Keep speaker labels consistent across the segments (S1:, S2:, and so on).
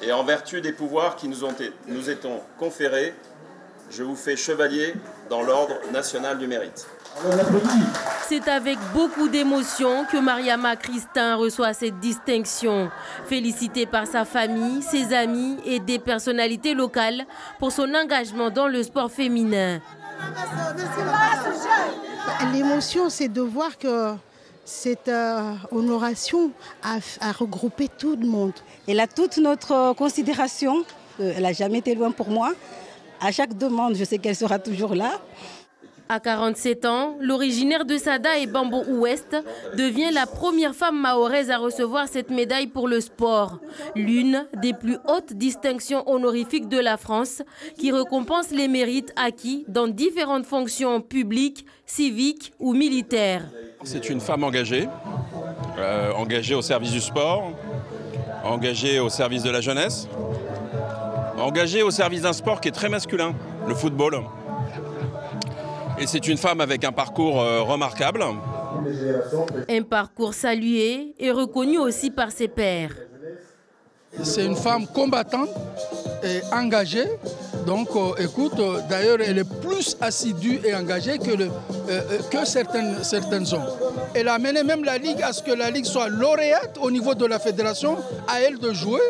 S1: et en vertu des pouvoirs qui nous étant conférés, je vous fais chevalier dans l'ordre national du mérite.
S2: C'est avec beaucoup d'émotion que Mariama Christin reçoit cette distinction. Félicitée par sa famille, ses amis et des personnalités locales pour son engagement dans le sport féminin.
S3: L'émotion, c'est de voir que cette honoration a regroupé tout le monde.
S4: Elle a toute notre considération. Elle n'a jamais été loin pour moi. À chaque demande, je sais qu'elle sera toujours là.
S2: À 47 ans, l'originaire de Sada et Bambo-Ouest devient la première femme mahoraise à recevoir cette médaille pour le sport. L'une des plus hautes distinctions honorifiques de la France qui récompense les mérites acquis dans différentes fonctions publiques, civiques ou militaires.
S5: C'est une femme engagée, engagée au service du sport, engagée au service de la jeunesse, engagée au service d'un sport qui est très masculin, le football. Et c'est une femme avec un parcours remarquable.
S2: Un parcours salué et reconnu aussi par ses pairs.
S6: C'est une femme combattante et engagée. Donc, d'ailleurs, elle est plus assidue et engagée que certains hommes. Elle a amené même la Ligue à ce que la Ligue soit lauréate au niveau de la fédération, à elle de jouer.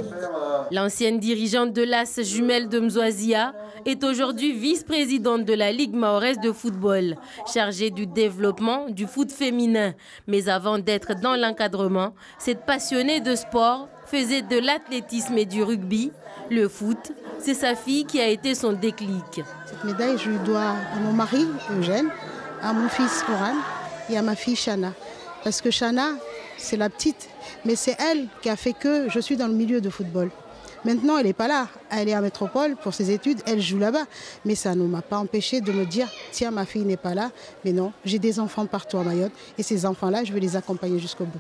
S2: L'ancienne dirigeante de l'AS Jumelles de Mzouazia est aujourd'hui vice-présidente de la Ligue mahoraise de football, chargée du développement du foot féminin. Mais avant d'être dans l'encadrement, cette passionnée de sport faisait de l'athlétisme et du rugby. Le foot, c'est sa fille qui a été son déclic.
S3: Cette médaille, je lui dois à mon mari, Eugène, à mon fils, Moran, et à ma fille, Chana. Parce que Chana, c'est la petite, mais c'est elle qui a fait que je suis dans le milieu de football. Maintenant, elle n'est pas là. Elle est à Métropole pour ses études. Elle joue là-bas. Mais ça ne m'a pas empêché de me dire, tiens, ma fille n'est pas là. Mais non, j'ai des enfants partout à Mayotte. Et ces enfants-là, je vais les accompagner jusqu'au bout.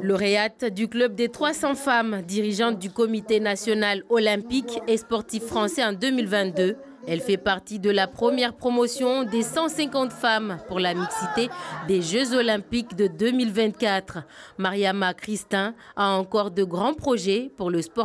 S2: Lauréate du club des 300 femmes, dirigeante du comité national olympique et sportif français en 2022, elle fait partie de la première promotion des 150 femmes pour la mixité des Jeux olympiques de 2024. Mariama Christin a encore de grands projets pour le sport.